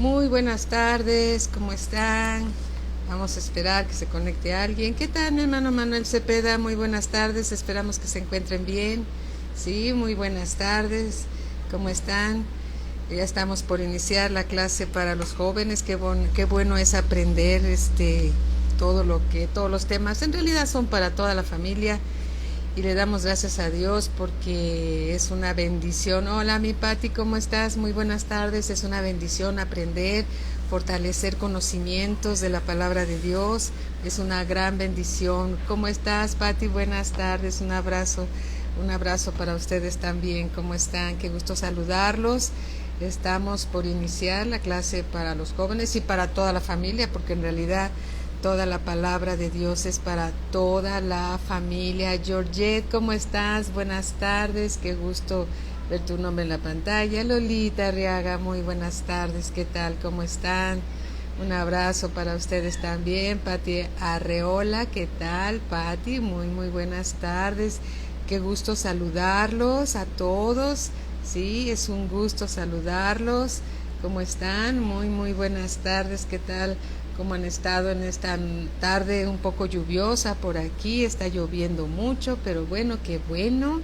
Muy buenas tardes, ¿cómo están? Vamos a esperar que se conecte alguien. ¿Qué tal, mi hermano Manuel Cepeda? Muy buenas tardes, esperamos que se encuentren bien. Sí, muy buenas tardes, ¿cómo están? Ya estamos por iniciar la clase para los jóvenes. Qué bueno es aprender todos los temas en realidad son para toda la familia y le damos gracias a Dios porque es una bendición. Hola, mi Pati, ¿cómo estás? Muy buenas tardes. Es una bendición aprender, fortalecer conocimientos de la palabra de Dios. Es una gran bendición. ¿Cómo estás, Pati? Buenas tardes. Un abrazo para ustedes también. ¿Cómo están? Qué gusto saludarlos. Estamos por iniciar la clase para los jóvenes y para toda la familia, porque en realidad toda la palabra de Dios es para toda la familia. Georgette, ¿cómo estás? Buenas tardes, qué gusto ver tu nombre en la pantalla. Lolita Arriaga, muy buenas tardes, ¿qué tal? ¿Cómo están? Un abrazo para ustedes también. Pati Arreola, ¿qué tal? Pati, muy buenas tardes. Qué gusto saludarlos a todos. Sí, es un gusto saludarlos. ¿Cómo están? Muy buenas tardes, ¿qué tal? ¿Cómo han estado en esta tarde un poco lluviosa por aquí? Está lloviendo mucho, pero bueno, qué bueno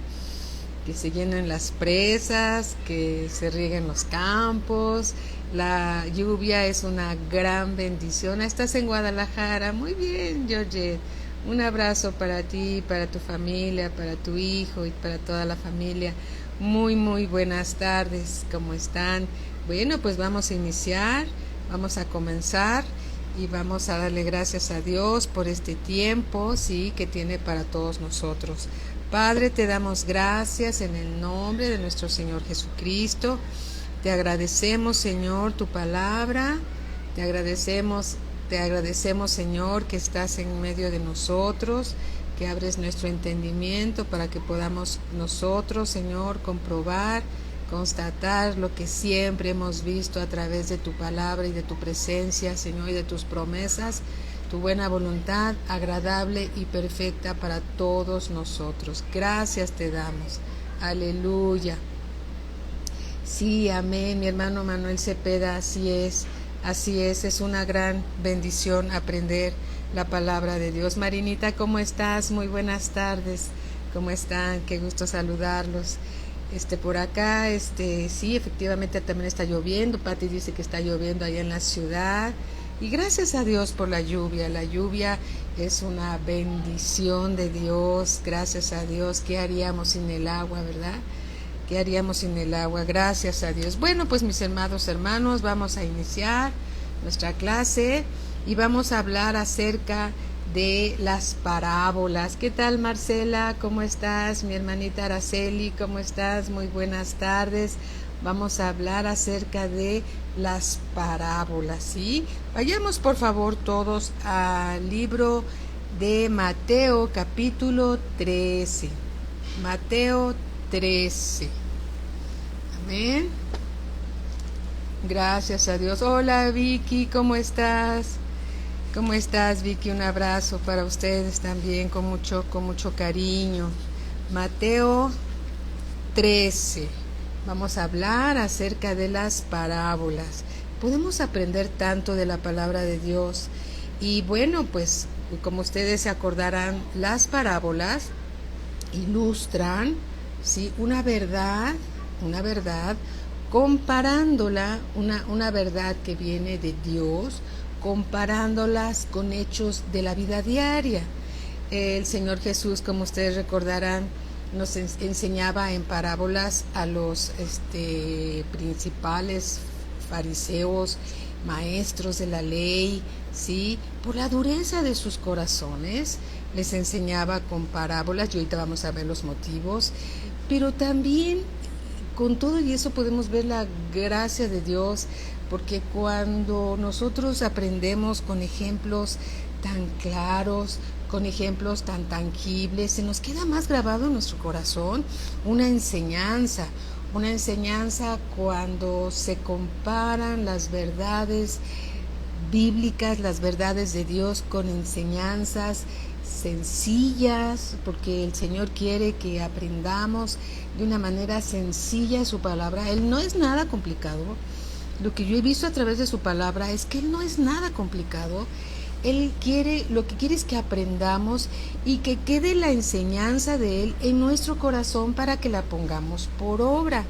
que se llenen las presas, que se rieguen los campos. La lluvia es una gran bendición. Estás en Guadalajara, muy bien, Georgette. Un abrazo para ti, para tu familia, para tu hijo y para toda la familia. Muy buenas tardes, ¿cómo están? Bueno, pues vamos a iniciar, vamos a comenzar y vamos a darle gracias a Dios por este tiempo, sí, que tiene para todos nosotros. Padre, te damos gracias en el nombre de nuestro Señor Jesucristo. Te agradecemos, Señor, tu palabra. Te agradecemos, Señor, que estás en medio de nosotros, que abres nuestro entendimiento para que podamos nosotros, Señor, comprobar, constatar lo que siempre hemos visto a través de tu palabra y de tu presencia, Señor, y de tus promesas, tu buena voluntad, agradable y perfecta para todos nosotros. Gracias te damos. Aleluya. Sí, amén, mi hermano Manuel Cepeda, así es una gran bendición aprender la palabra de Dios. Marinita, ¿cómo estás? Muy buenas tardes, ¿cómo están? Qué gusto saludarlos. Por acá, sí, efectivamente también está lloviendo. Pati dice que está lloviendo allá en la ciudad. Y gracias a Dios por la lluvia. La lluvia es una bendición de Dios. Gracias a Dios. ¿Qué haríamos sin el agua, verdad? ¿Qué haríamos sin el agua? Gracias a Dios. Bueno, pues mis amados hermanos, vamos a iniciar nuestra clase y vamos a hablar acerca de las parábolas. ¿Qué tal, Marcela? ¿Cómo estás? Mi hermanita Araceli, ¿cómo estás? Muy buenas tardes. Vamos a hablar acerca de las parábolas, ¿sí? Vayamos por favor todos al libro de Mateo capítulo 13. Mateo 13. Amén. Gracias a Dios. Hola, Vicky, ¿cómo estás? ¿Cómo estás, Vicky? Un abrazo para ustedes también con mucho cariño. Mateo 13. Vamos a hablar acerca de las parábolas. Podemos aprender tanto de la palabra de Dios. Y bueno, pues como ustedes se acordarán, las parábolas ilustran, ¿sí?, una verdad, comparándola, una verdad que viene de Dios, comparándolas con hechos de la vida diaria. El Señor Jesús, como ustedes recordarán, nos enseñaba en parábolas a los principales fariseos, maestros de la ley, ¿sí?, por la dureza de sus corazones. Les enseñaba con parábolas, y ahorita vamos a ver los motivos, pero también con todo y eso podemos ver la gracia de Dios, porque cuando nosotros aprendemos con ejemplos tan claros, con ejemplos tan tangibles, se nos queda más grabado en nuestro corazón una enseñanza cuando se comparan las verdades bíblicas, las verdades de Dios con enseñanzas sencillas, porque el Señor quiere que aprendamos de una manera sencilla su palabra. Él no es nada complicado. lo que yo he visto a través de su palabra es que Él no es nada complicado. Lo que quiere es que aprendamos y que quede la enseñanza de Él en nuestro corazón para que la pongamos por obra.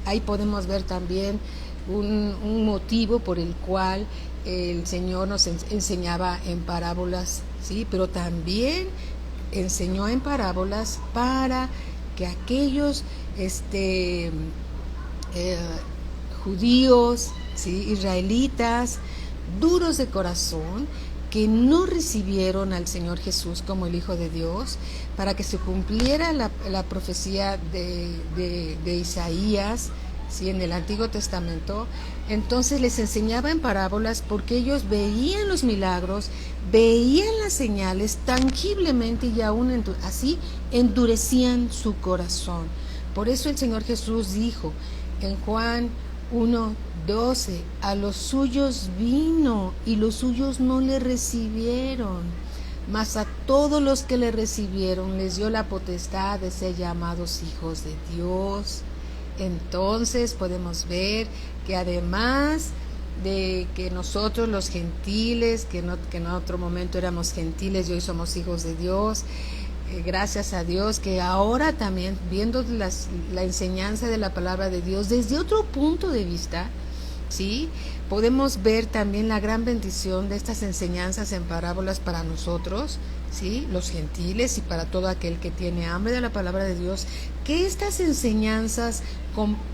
Ahí podemos ver también un motivo por el cual el Señor nos enseñaba en parábolas, ¿sí? Pero también enseñó en parábolas para que aquellos judíos, ¿sí? Israelitas, duros de corazón, que no recibieron al Señor Jesús como el Hijo de Dios, para que se cumpliera la profecía de Isaías, ¿sí? En el Antiguo Testamento. Entonces les enseñaba en parábolas porque ellos veían los milagros, veían las señales tangiblemente y aún así endurecían su corazón. Por eso el Señor Jesús dijo en Juan 1:12, a los suyos vino y los suyos no le recibieron, mas a todos los que le recibieron les dio la potestad de ser llamados hijos de Dios. Entonces podemos ver que además de que nosotros los gentiles, que en otro momento éramos gentiles y hoy somos hijos de Dios, gracias a Dios que ahora también viendo la enseñanza de la palabra de Dios desde otro punto de vista, ¿sí? Podemos ver también la gran bendición de estas enseñanzas en parábolas para nosotros, ¿sí? Los gentiles y para todo aquel que tiene hambre de la palabra de Dios, que estas enseñanzas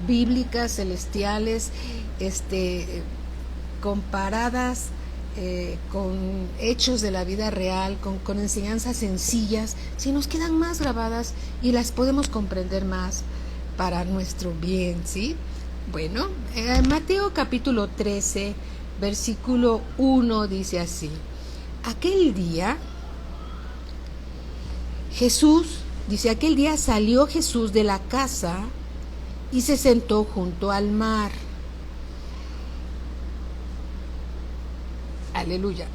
bíblicas, celestiales, comparadas con hechos de la vida real, con enseñanzas sencillas, si nos quedan más grabadas y las podemos comprender más para nuestro bien, ¿sí? Bueno, Mateo capítulo 13, versículo 1 dice así: aquel día salió Jesús de la casa y se sentó junto al mar. Aleluya.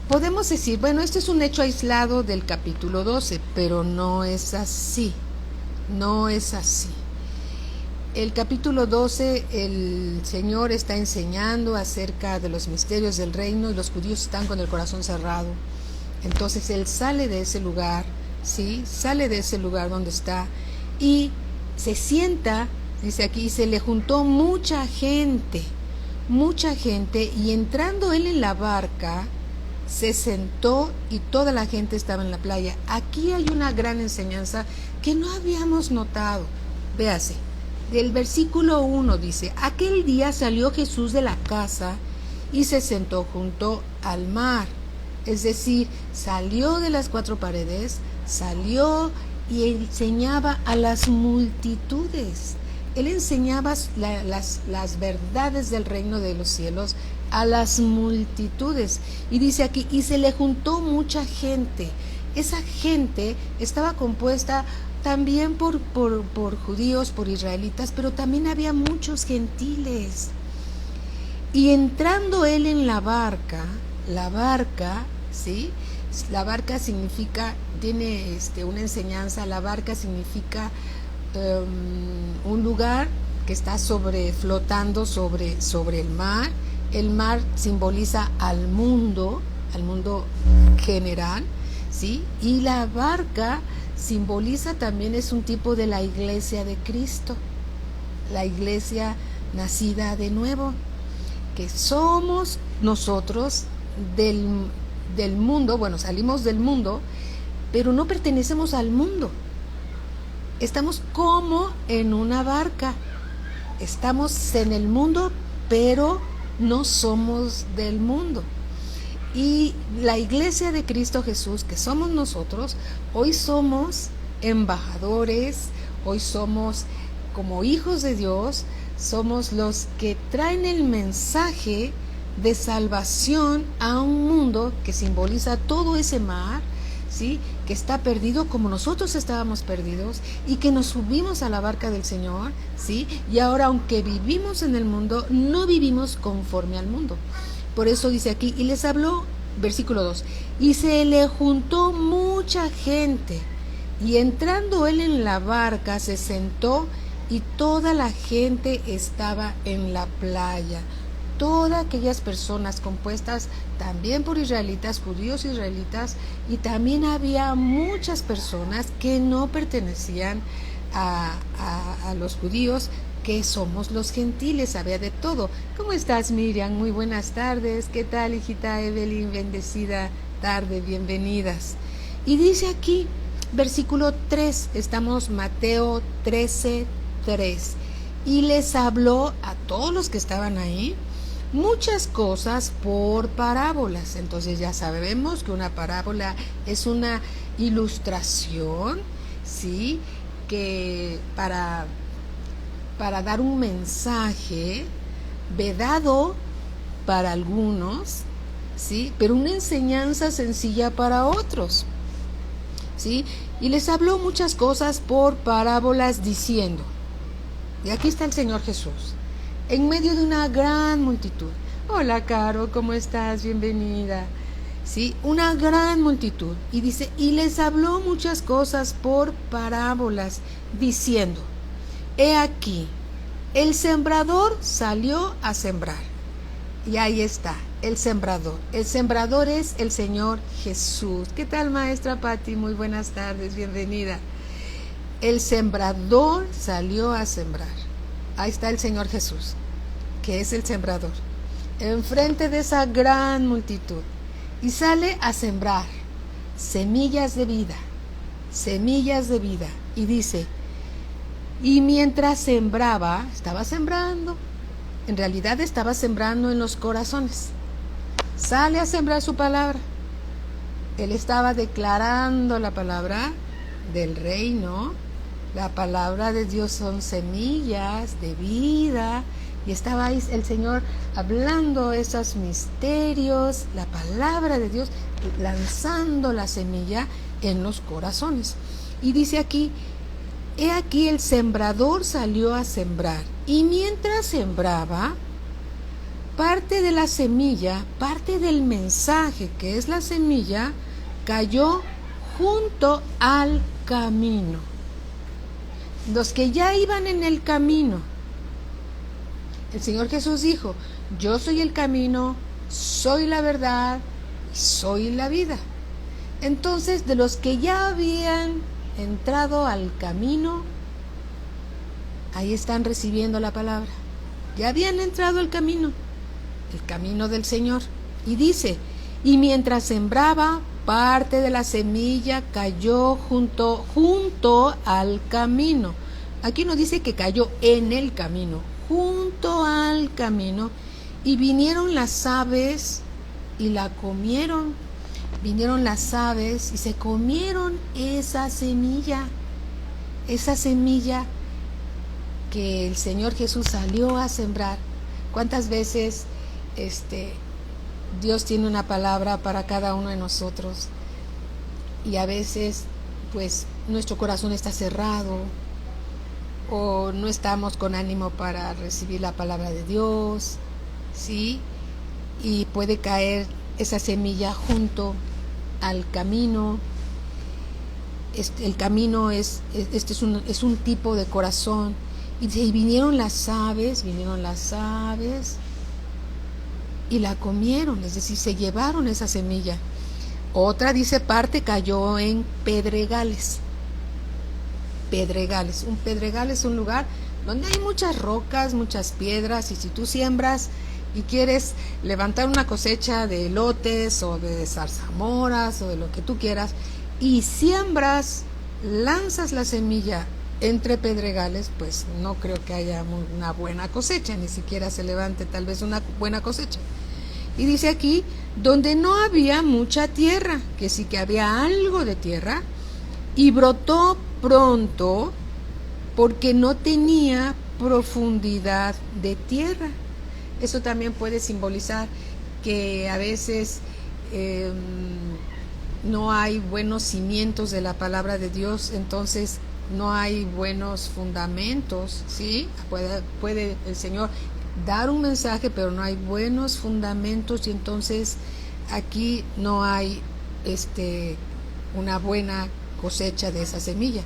Podemos decir, bueno, este es un hecho aislado del capítulo 12, pero no es así. No es así. El capítulo 12, el Señor está enseñando acerca de los misterios del reino y los judíos están con el corazón cerrado. Entonces Él sale de ese lugar, ¿sí? Sale de ese lugar donde está y se sienta, dice aquí, se le juntó mucha gente, y entrando Él en la barca, se sentó y toda la gente estaba en la playa. Aquí hay una gran enseñanza que no habíamos notado. Véase, del versículo 1 dice: aquel día salió Jesús de la casa y se sentó junto al mar. Es decir, salió de las cuatro paredes, salió y enseñaba a las multitudes. Él enseñaba las verdades del reino de los cielos a las multitudes. Y dice aquí, y se le juntó mucha gente. Esa gente estaba compuesta también por judíos, por israelitas, pero también había muchos gentiles. Y entrando Él en la barca, ¿sí? La barca significa, tiene una enseñanza, la barca significa un lugar que está flotando sobre el mar. El mar simboliza al mundo general, ¿sí? Y la barca simboliza también, es un tipo de la iglesia de Cristo, la iglesia nacida de nuevo, que somos nosotros del mundo. Bueno, salimos del mundo, pero no pertenecemos al mundo. Estamos como en una barca. Estamos en el mundo, pero no somos del mundo. Y la iglesia de Cristo Jesús, que somos nosotros, hoy somos embajadores, hoy somos como hijos de Dios, somos los que traen el mensaje de salvación a un mundo que simboliza todo ese mar, ¿sí? Que está perdido como nosotros estábamos perdidos y que nos subimos a la barca del Señor, ¿sí? Y ahora, aunque vivimos en el mundo, no vivimos conforme al mundo. Por eso dice aquí, y les habló, versículo 2, y se le juntó mucha gente, y entrando Él en la barca se sentó y toda la gente estaba en la playa. todas aquellas personas compuestas también por israelitas, judíos israelitas, y también había muchas personas que no pertenecían a los judíos, que somos los gentiles, había de todo. ¿Cómo estás, Miriam? Muy buenas tardes. ¿Qué tal, hijita Evelyn? Bendecida tarde, bienvenidas. Y dice aquí, versículo 3, estamos Mateo 13:3, y les habló a todos los que estaban ahí muchas cosas por parábolas. Entonces ya sabemos que una parábola es una ilustración, ¿sí?, que para dar un mensaje vedado para algunos, ¿sí?, pero una enseñanza sencilla para otros, ¿sí? Y les habló muchas cosas por parábolas diciendo, y aquí está el Señor Jesús, en medio de una gran multitud. Hola, Caro, ¿cómo estás? Bienvenida. Sí, una gran multitud. Y dice, y les habló muchas cosas por parábolas, diciendo, he aquí, el sembrador salió a sembrar. Y ahí está, el sembrador. El sembrador es el Señor Jesús. ¿Qué tal, maestra Patti? Muy buenas tardes, bienvenida. El sembrador salió a sembrar. Ahí está el Señor Jesús, que es el sembrador, enfrente de esa gran multitud. Y sale a sembrar semillas de vida, semillas de vida. Y dice, y mientras sembraba, estaba sembrando, en realidad estaba sembrando en los corazones. Sale a sembrar su palabra. Él estaba declarando la palabra del reino. La palabra de Dios son semillas de vida. Y estaba ahí el Señor hablando esos misterios, la palabra de Dios, lanzando la semilla en los corazones. Y dice aquí, he aquí el sembrador salió a sembrar. Y mientras sembraba, parte de la semilla, parte del mensaje que es la semilla, cayó junto al camino. Los que ya iban en el camino, el Señor Jesús dijo, yo soy el camino, soy la verdad, soy la vida. Entonces, de los que ya habían entrado al camino, ahí están recibiendo la palabra. Ya habían entrado al camino, el camino del Señor. Y dice, y mientras sembraba, parte de la semilla cayó junto al camino. Aquí no dice que cayó en el camino, junto al camino, y vinieron las aves y la comieron. Vinieron las aves y se comieron esa semilla que el Señor Jesús salió a sembrar. ¿Cuántas veces Dios tiene una palabra para cada uno de nosotros? Y a veces, pues, nuestro corazón está cerrado, o no estamos con ánimo para recibir la palabra de Dios, ¿sí? Y puede caer esa semilla junto al camino. El camino es un tipo de corazón. Y vinieron las aves y la comieron, es decir, se llevaron esa semilla. Otra dice, parte cayó en pedregales. Un pedregal es un lugar donde hay muchas rocas, muchas piedras, y si tú siembras y quieres levantar una cosecha de elotes o de zarzamoras o de lo que tú quieras, y siembras, lanzas la semilla entre pedregales, pues no creo que haya una buena cosecha, ni siquiera se levante tal vez una buena cosecha. Y dice aquí, donde no había mucha tierra, que sí que había algo de tierra, y brotó pronto porque no tenía profundidad de tierra. Eso también puede simbolizar que a veces no hay buenos cimientos de la palabra de Dios, entonces no hay buenos fundamentos, ¿sí? Puede el Señor dar un mensaje, pero no hay buenos fundamentos, y entonces aquí no hay una buena cosecha de esa semilla.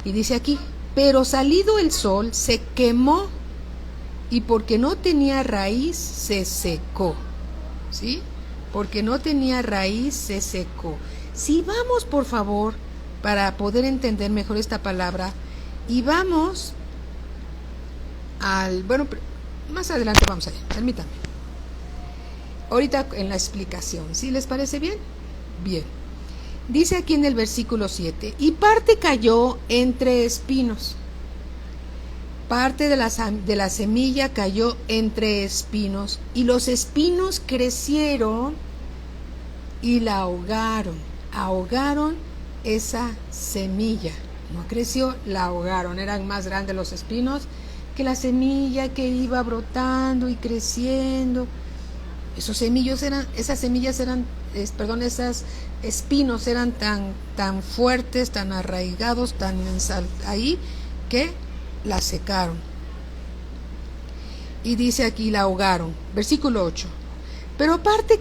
Y dice aquí, pero salido el sol se quemó y porque no tenía raíz se secó. ¿Sí? Porque no tenía raíz se secó. Si vamos, por favor, para poder entender mejor esta palabra, y vamos bueno, más adelante vamos allá, permítanme. Ahorita en la explicación, ¿sí les parece bien? Bien. Dice aquí en el versículo 7, y parte cayó entre espinos. Parte de la semilla cayó entre espinos, y los espinos crecieron y la ahogaron. Ahogaron esa semilla. No creció, la ahogaron. Eran más grandes los espinos que la semilla que iba brotando y creciendo. Esos espinos eran tan fuertes, tan arraigados, tan ahí, que la secaron. Y dice aquí, la ahogaron. Versículo 8. Pero parte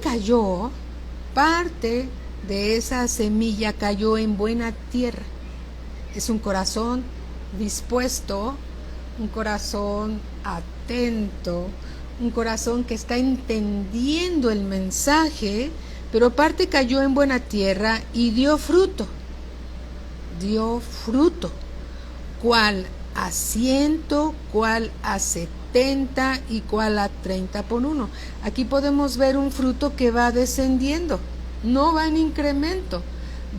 de esa semilla cayó en buena tierra. Es un corazón dispuesto, un corazón atento, un corazón que está entendiendo el mensaje, pero parte cayó en buena tierra y dio fruto. Dio fruto. ¿Cuál a 100, cuál a 70 y cuál a 30 por uno? Aquí podemos ver un fruto que va descendiendo, no va en incremento,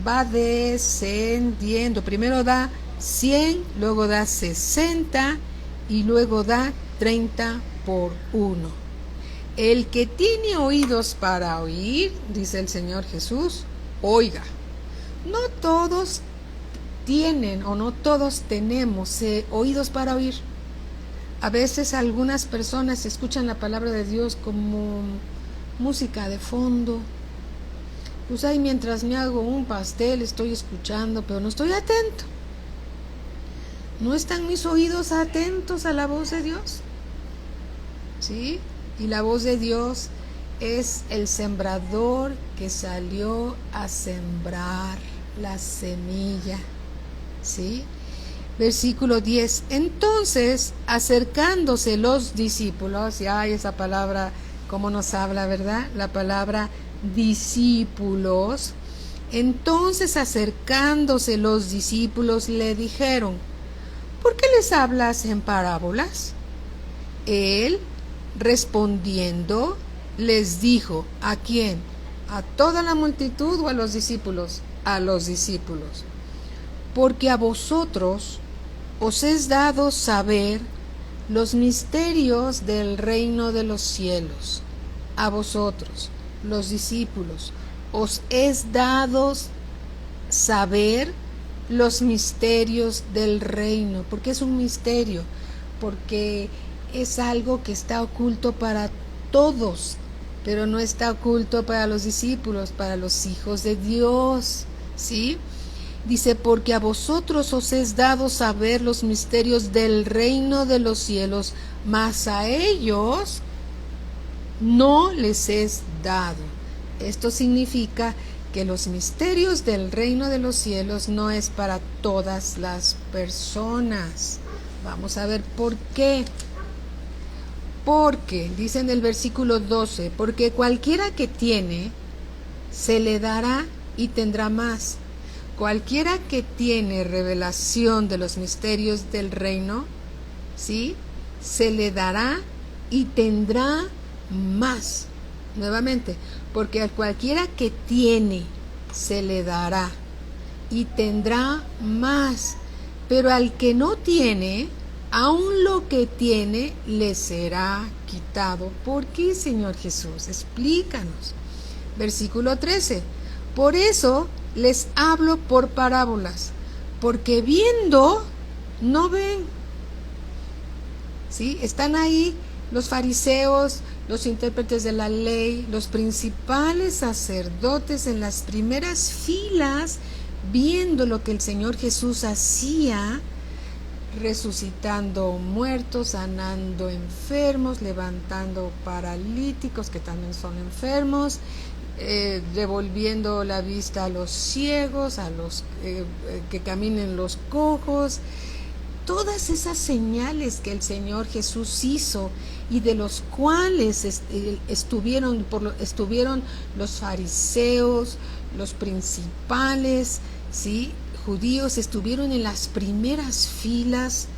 va descendiendo. Primero da 100, luego da 60 y luego da 30 por uno. El que tiene oídos para oír, dice el Señor Jesús, oiga. No todos tienen o no todos tenemos oídos para oír. A veces algunas personas escuchan la palabra de Dios como música de fondo. Pues ahí mientras me hago un pastel estoy escuchando, pero no estoy atento. ¿No están mis oídos atentos a la voz de Dios? ¿Sí? Y la voz de Dios es el sembrador que salió a sembrar la semilla. ¿Sí? Versículo 10. Entonces, acercándose los discípulos, y ay, esa palabra, cómo nos habla, ¿verdad? La palabra discípulos. Entonces, acercándose los discípulos, le dijeron, ¿por qué les hablas en parábolas? Él, respondiendo, les dijo, ¿a quién? ¿A toda la multitud o a los discípulos? A los discípulos. Porque a vosotros os es dado saber los misterios del reino de los cielos. A vosotros, los discípulos, os es dado saber los misterios del reino. ¿Por qué es un misterio? Porque es algo que está oculto para todos, pero no está oculto para los discípulos, para los hijos de Dios. ¿Sí? Dice, porque a vosotros os es dado saber los misterios del reino de los cielos, mas a ellos no les es dado. Esto significa que los misterios del reino de los cielos no es para todas las personas. Vamos a ver por qué. Porque, dice en el versículo 12, porque cualquiera que tiene, se le dará y tendrá más. Cualquiera que tiene revelación de los misterios del reino, ¿sí? Se le dará y tendrá más. Nuevamente, porque a cualquiera que tiene, se le dará y tendrá más. Pero al que no tiene, aún lo que tiene, le será quitado. ¿Por qué, Señor Jesús? Explícanos. Versículo 13. Por eso les hablo por parábolas, porque viendo no ven. ¿Sí? Están ahí los fariseos, los intérpretes de la ley, los principales sacerdotes en las primeras filas, viendo lo que el Señor Jesús hacía, resucitando muertos, sanando enfermos, levantando paralíticos que también son enfermos, devolviendo la vista a los ciegos, a los que caminen los cojos. todas esas señales que el Señor Jesús hizo y de los cuales estuvieron los fariseos, los principales, ¿sí?, judíos, estuvieron en las primeras filas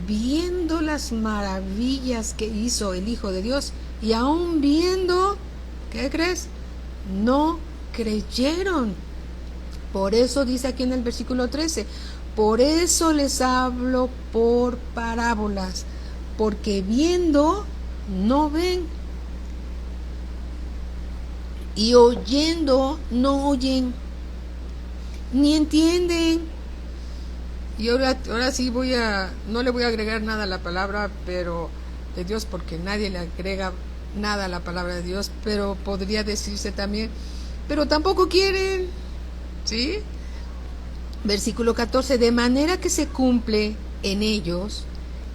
viendo las maravillas que hizo el Hijo de Dios, y aún viendo, ¿qué crees?, no creyeron. Por eso dice aquí en el versículo 13, por eso les hablo por parábolas, porque viendo no ven, y oyendo no oyen, ni entienden. Y ahora sí no le voy a agregar nada a la palabra de Dios, porque nadie le agrega nada a la palabra de Dios, pero podría decirse también, pero tampoco quieren, ¿sí? Versículo 14, de manera que se cumple en ellos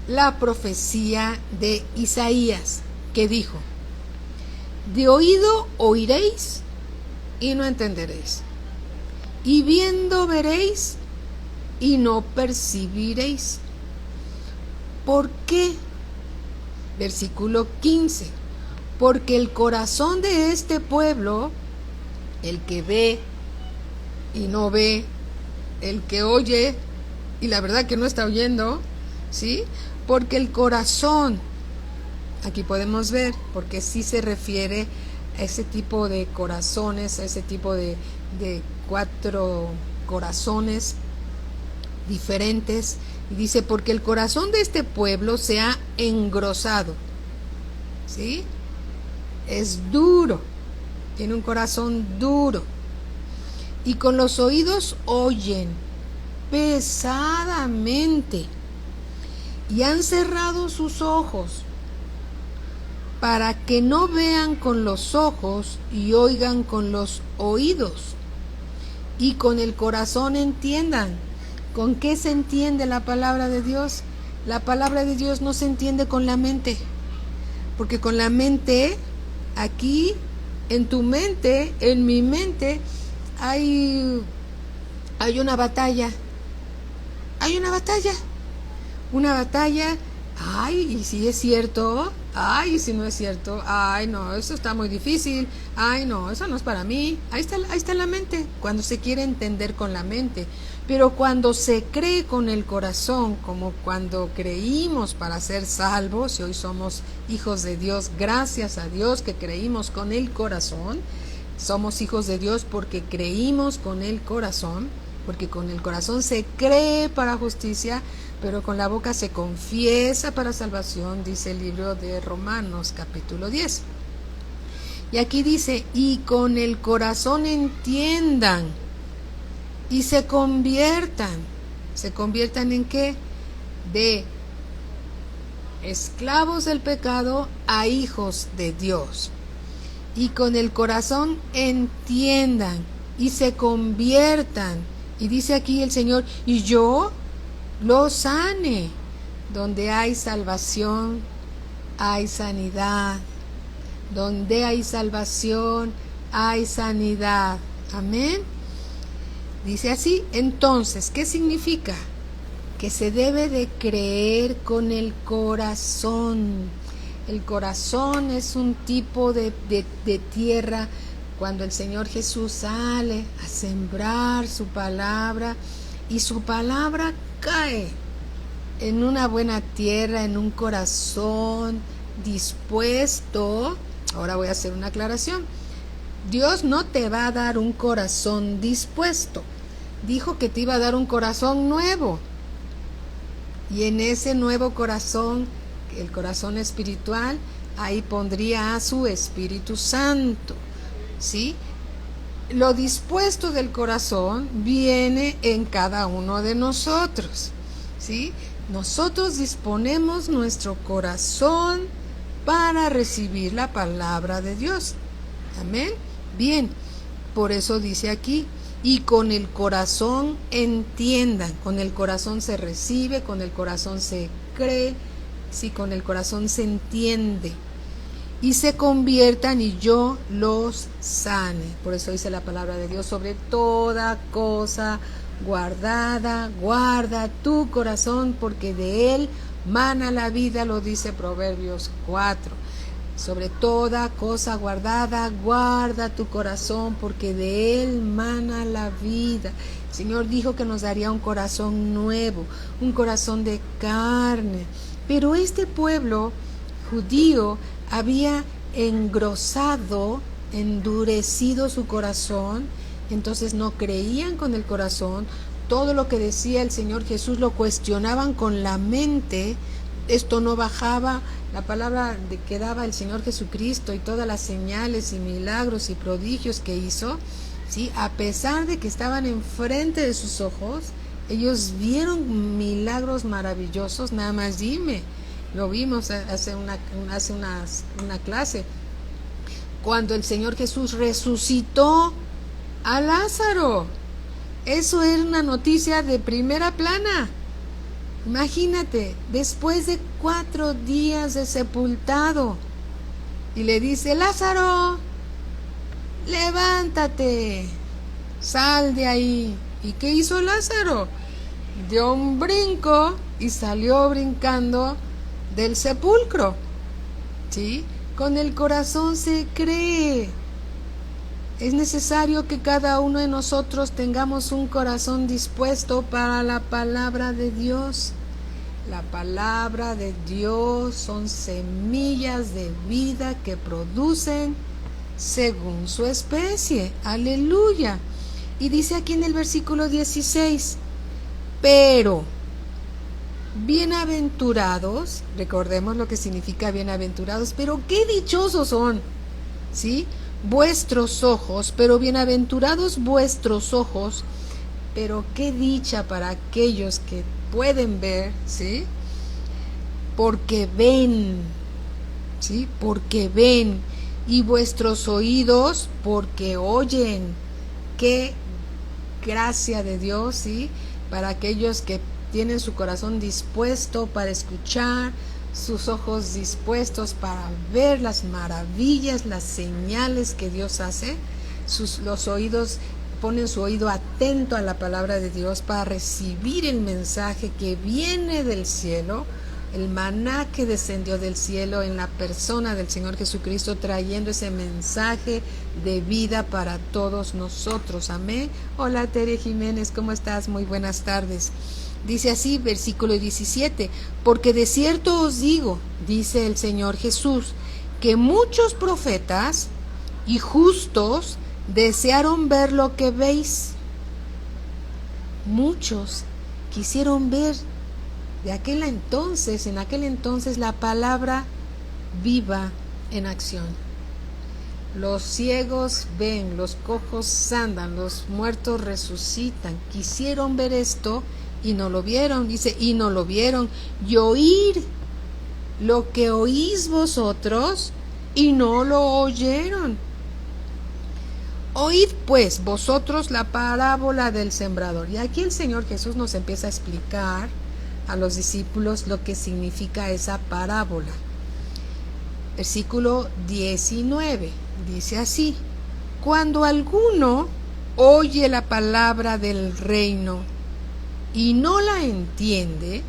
la profecía de Isaías, que dijo, de oído oiréis y no entenderéis, y viendo veréis y no percibiréis. ¿Por qué? Versículo 15, porque el corazón de este pueblo, el que ve y no ve, el que oye y la verdad que no está oyendo, ¿sí? Porque el corazón, aquí podemos ver, porque sí se refiere a ese tipo de corazones, a ese tipo de 4 corazones diferentes, y dice, porque el corazón de este pueblo se ha engrosado, ¿sí? Es duro, tiene un corazón duro, y con los oídos oyen pesadamente, y han cerrado sus ojos, para que no vean con los ojos y oigan con los oídos, y con el corazón entiendan. ¿Con qué se entiende la palabra de Dios? La palabra de Dios no se entiende con la mente, porque con la mente, aquí, en tu mente, en mi mente, hay una batalla. Hay una batalla, ay, y si es cierto, ay, y si no es cierto, ay, no, eso está muy difícil, ay, no, eso no es para mí. Ahí está la mente, cuando se quiere entender con la mente. Pero cuando se cree con el corazón, como cuando creímos para ser salvos, y hoy somos hijos de Dios, gracias a Dios que creímos con el corazón, somos hijos de Dios porque creímos con el corazón, porque con el corazón se cree para justicia, pero con la boca se confiesa para salvación, dice el libro de Romanos capítulo 10. Y aquí dice, y con el corazón entiendan, y se conviertan ¿en qué? De esclavos del pecado a hijos de Dios. Y con el corazón entiendan y se conviertan. Y dice aquí el Señor, y yo los sane. Donde hay salvación, hay sanidad. Donde hay salvación, hay sanidad. Amén. Dice así, entonces, ¿qué significa? Que se debe de creer con el corazón. El corazón es un tipo de tierra. Cuando el Señor Jesús sale a sembrar su palabra, y su palabra cae en una buena tierra, en un corazón dispuesto. Ahora voy a hacer una aclaración. Dios no te va a dar un corazón dispuesto. Dijo que te iba a dar un corazón nuevo. Y en ese nuevo corazón, el corazón espiritual, ahí pondría a su Espíritu Santo, ¿sí? Lo dispuesto del corazón viene en cada uno de nosotros, ¿sí? Nosotros disponemos nuestro corazón para recibir la palabra de Dios. Amén. Bien, por eso dice aquí, y con el corazón entiendan. Con el corazón se recibe, con el corazón se cree, sí, con el corazón se entiende. Y se conviertan y yo los sane. Por eso dice la palabra de Dios, sobre toda cosa guardada, guarda tu corazón, porque de él mana la vida, lo dice Proverbios 4. Sobre toda cosa guardada, guarda tu corazón, porque de él mana la vida. El Señor dijo que nos daría un corazón nuevo, un corazón de carne. Pero este pueblo judío había engrosado, endurecido su corazón, entonces no creían con el corazón. Todo lo que decía el Señor Jesús lo cuestionaban con la mente. Esto no bajaba, la palabra que daba el Señor Jesucristo y todas las señales y milagros y prodigios que hizo, ¿sí? A pesar de que estaban enfrente de sus ojos, ellos vieron milagros maravillosos. Nada más dime, lo vimos hace una clase, cuando el Señor Jesús resucitó a Lázaro. Eso era una noticia de primera plana. Imagínate, después de 4 días de sepultado, y le dice: Lázaro, levántate, sal de ahí. ¿Y qué hizo Lázaro? Dio un brinco y salió brincando del sepulcro. ¿Sí? Con el corazón se cree. Es necesario que cada uno de nosotros tengamos un corazón dispuesto para la palabra de Dios. La palabra de Dios son semillas de vida que producen según su especie. Aleluya. Y dice aquí en el versículo 16, pero bienaventurados, recordemos lo que significa bienaventurados, pero qué dichosos son, ¿sí? Vuestros ojos, pero bienaventurados vuestros ojos, pero qué dicha para aquellos que pueden ver, ¿sí? Porque ven, ¿sí? Porque ven, y vuestros oídos porque oyen. Qué gracia de Dios, ¿sí? Para aquellos que tienen su corazón dispuesto para escuchar, sus ojos dispuestos para ver las maravillas, las señales que Dios hace, los oídos ponen su oído atento a la palabra de Dios para recibir el mensaje que viene del cielo, el maná que descendió del cielo en la persona del Señor Jesucristo, trayendo ese mensaje de vida para todos nosotros. Amén. Hola Tere Jiménez, ¿cómo estás? Muy buenas tardes. Dice así, versículo 17, porque de cierto os digo, dice el Señor Jesús, que muchos profetas y justos desearon ver lo que veis. Muchos quisieron ver en aquel entonces la palabra viva en acción. Los ciegos ven, los cojos andan, los muertos resucitan. Quisieron ver esto y no lo vieron, dice, y no lo vieron. Y oír lo que oís vosotros y no lo oyeron. Oíd pues vosotros la parábola del sembrador. Y aquí el Señor Jesús nos empieza a explicar a los discípulos lo que significa esa parábola. Versículo 19 dice así: cuando alguno oye la palabra del reino y no la entiende,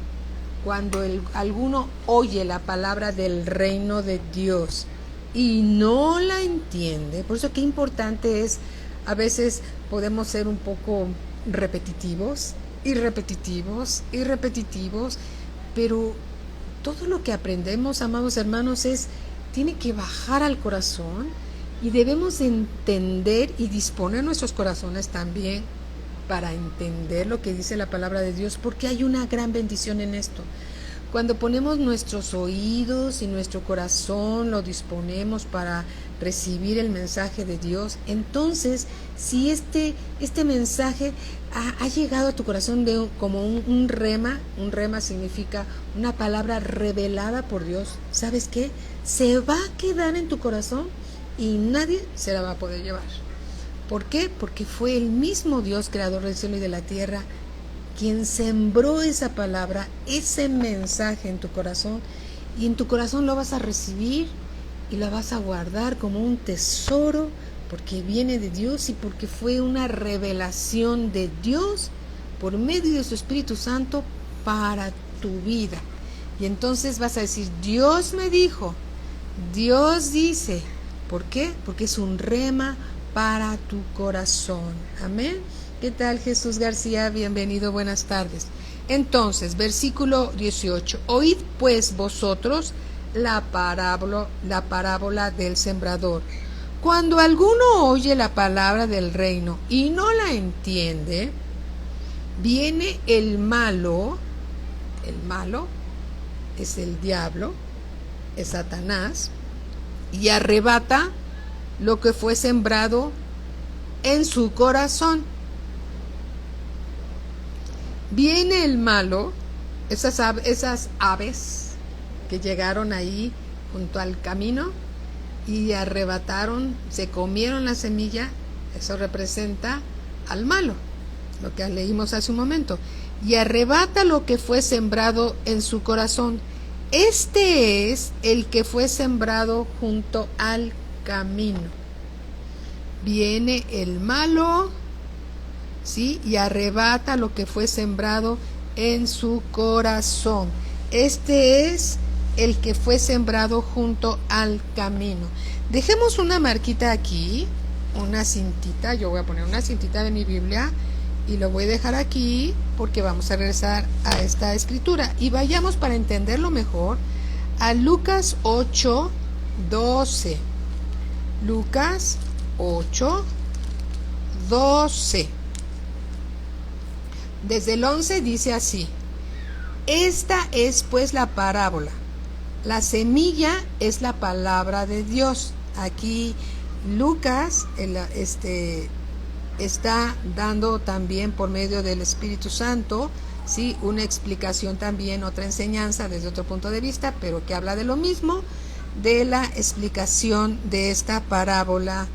cuando alguno oye la palabra del reino de Dios y no la entiende, por eso qué importante es, a veces podemos ser un poco repetitivos, pero todo lo que aprendemos, amados hermanos, tiene que bajar al corazón y debemos entender y disponer nuestros corazones también para entender lo que dice la palabra de Dios, porque hay una gran bendición en esto. Cuando ponemos nuestros oídos y nuestro corazón, lo disponemos para recibir el mensaje de Dios, entonces si este mensaje ha llegado a tu corazón como un rema significa una palabra revelada por Dios, ¿sabes qué? Se va a quedar en tu corazón y nadie se la va a poder llevar. ¿Por qué? Porque fue el mismo Dios, creador del cielo y de la tierra, quien sembró esa palabra, ese mensaje en tu corazón, y en tu corazón lo vas a recibir y lo vas a guardar como un tesoro, porque viene de Dios y porque fue una revelación de Dios por medio de su Espíritu Santo para tu vida. Y entonces vas a decir, Dios me dijo, Dios dice. ¿Por qué? Porque es un rema para tu corazón. Amén. ¿Qué tal, Jesús García? Bienvenido, buenas tardes. Entonces, versículo 18. Oíd pues vosotros la parábola del sembrador. Cuando alguno oye la palabra del reino y no la entiende, viene el malo es el diablo, es Satanás, y arrebata lo que fue sembrado en su corazón. Viene el malo, esas aves que llegaron ahí junto al camino y arrebataron, se comieron la semilla, eso representa al malo, lo que leímos hace un momento, y arrebata lo que fue sembrado en su corazón. Este es el que fue sembrado junto al camino. Viene el malo, ¿sí? Y arrebata lo que fue sembrado en su corazón. Este es el que fue sembrado junto al camino. Dejemos una marquita aquí, una cintita. Yo voy a poner una cintita de mi Biblia y lo voy a dejar aquí porque vamos a regresar a esta escritura. Y vayamos, para entenderlo mejor, a Lucas 8:12. Lucas 8:12. Desde el 11 dice así: esta es pues la parábola. La semilla es la palabra de Dios. Aquí Lucas está dando también por medio del Espíritu Santo, ¿sí?, una explicación también, otra enseñanza desde otro punto de vista, pero que habla de lo mismo, de la explicación de esta parábola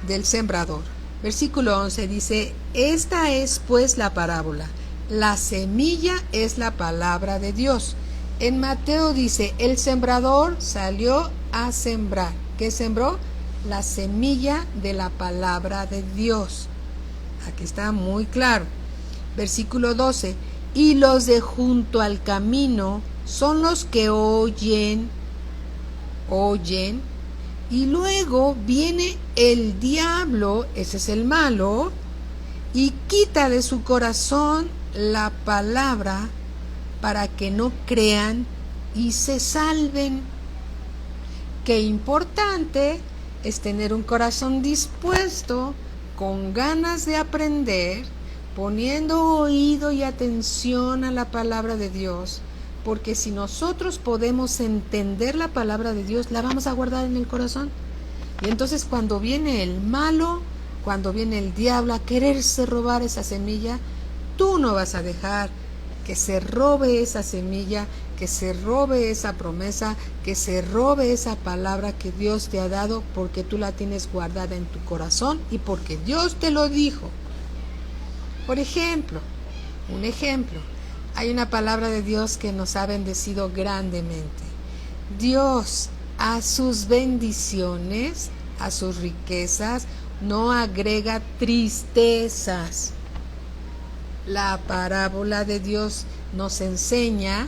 del sembrador. Versículo 11 dice: esta es pues la parábola. La semilla es la palabra de Dios. En Mateo dice: el sembrador salió a sembrar. ¿Qué sembró? La semilla de la palabra de Dios. Aquí está muy claro. Versículo 12. Y los de junto al camino son los que oyen. Y luego viene el diablo, ese es el malo, y quita de su corazón la palabra para que no crean y se salven. Qué importante es tener un corazón dispuesto, con ganas de aprender, poniendo oído y atención a la palabra de Dios, porque si nosotros podemos entender la palabra de Dios, la vamos a guardar en el corazón. Y entonces cuando viene el malo, cuando viene el diablo a quererse robar esa semilla, tú no vas a dejar que se robe esa semilla, que se robe esa promesa, que se robe esa palabra que Dios te ha dado, porque tú la tienes guardada en tu corazón y porque Dios te lo dijo. Por ejemplo, un ejemplo, hay una palabra de Dios que nos ha bendecido grandemente. Dios a sus bendiciones, a sus riquezas, no agrega tristezas. La parábola de Dios nos enseña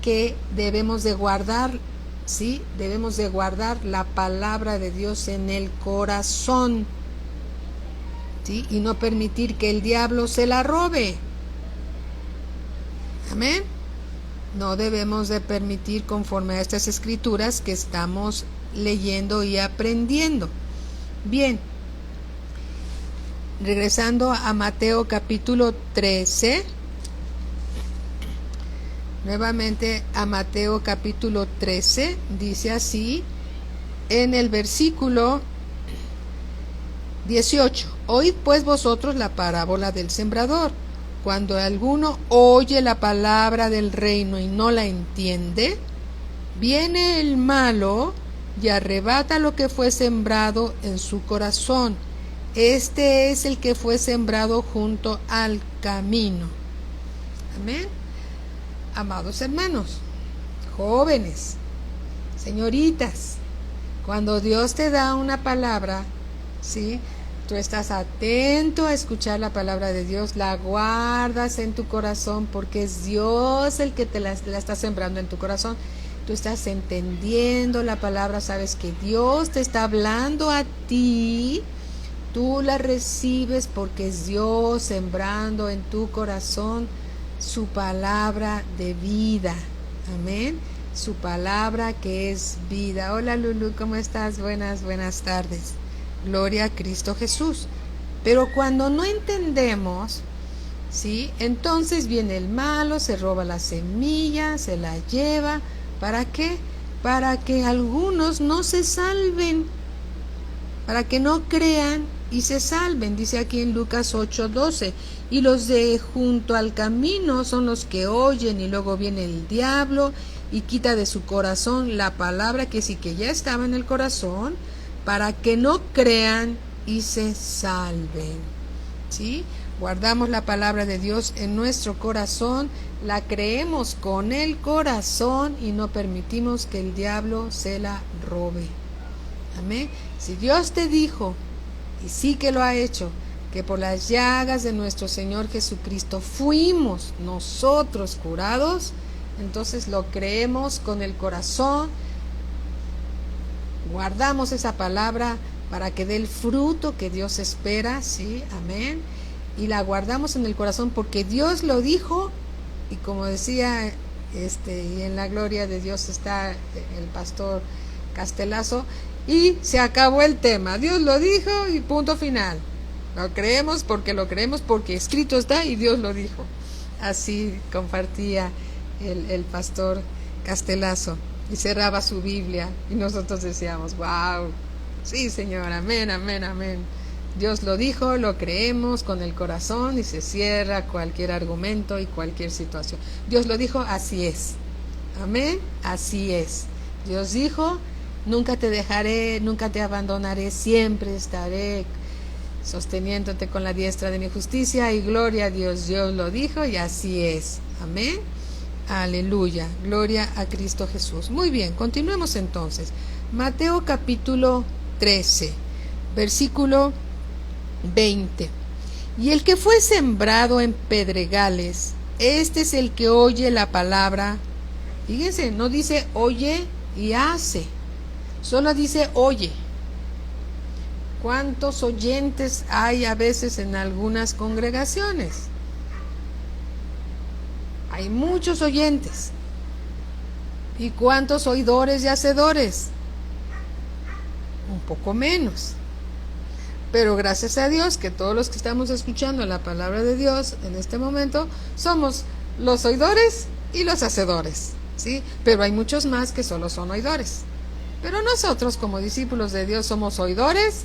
que debemos de guardar, ¿sí? Debemos de guardar la palabra de Dios en el corazón, ¿sí? Y no permitir que el diablo se la robe. Amén. No debemos de permitir, conforme a estas escrituras que estamos leyendo y aprendiendo. Bien, regresando a Mateo capítulo 13, nuevamente a Mateo capítulo 13, dice así, en el versículo 18: oíd pues vosotros la parábola del sembrador. Cuando alguno oye la palabra del reino y no la entiende, viene el malo y arrebata lo que fue sembrado en su corazón. Este es el que fue sembrado junto al camino. Amén. Amados hermanos, jóvenes, señoritas, cuando Dios te da una palabra, ¿sí?, Tú estás atento a escuchar la palabra de Dios, la guardas en tu corazón porque es Dios el que te la está sembrando en tu corazón. Tú estás entendiendo la palabra, sabes que Dios te está hablando a ti, tú la recibes porque es Dios sembrando en tu corazón su palabra de vida. Amén. Su palabra que es vida. Hola Lulu, ¿cómo estás? Buenas tardes. Gloria a Cristo Jesús. Pero cuando no entendemos, ¿sí? Entonces viene el malo, se roba la semilla, se la lleva. ¿Para qué? Para que algunos no se salven, para que no crean y se salven. Dice aquí en Lucas 8:12, y los de junto al camino son los que oyen y luego viene el diablo y quita de su corazón la palabra que sí que ya estaba en el corazón, para que no crean y se salven. ¿Sí? Guardamos la palabra de Dios en nuestro corazón, la creemos con el corazón y no permitimos que el diablo se la robe. Amén. Si Dios te dijo, y sí que lo ha hecho, que por las llagas de nuestro Señor Jesucristo fuimos nosotros curados, entonces lo creemos con el corazón, guardamos esa palabra para que dé el fruto que Dios espera, ¿sí? Amén. Y la guardamos en el corazón porque Dios lo dijo, y como decía, y en la gloria de Dios está el pastor Castelazo, y se acabó el tema. Dios lo dijo y punto final. Lo creemos porque escrito está y Dios lo dijo. Así compartía el pastor Castelazo y cerraba su Biblia y nosotros decíamos, wow, sí Señor, amén, amén, amén. Dios lo dijo, lo creemos con el corazón y se cierra cualquier argumento y cualquier situación. Dios lo dijo, así es. Amén, así es. Dios dijo, nunca te dejaré, nunca te abandonaré, siempre estaré sosteniéndote con la diestra de mi justicia, y gloria a Dios. Dios lo dijo y así es. Amén. Aleluya. Gloria a Cristo Jesús. Muy bien, continuemos entonces. Mateo capítulo 13, versículo 20. Y el que fue sembrado en pedregales, este es el que oye la palabra. Fíjense, no dice oye y hace, solo dice oye. ¿Cuántos oyentes hay a veces en algunas congregaciones? Hay muchos oyentes. ¿Y cuántos oidores y hacedores? Un poco menos. Pero gracias a Dios que todos los que estamos escuchando la palabra de Dios en este momento somos los oidores y los hacedores, ¿sí? Pero hay muchos más que solo son oidores. Pero nosotros como discípulos de Dios somos oidores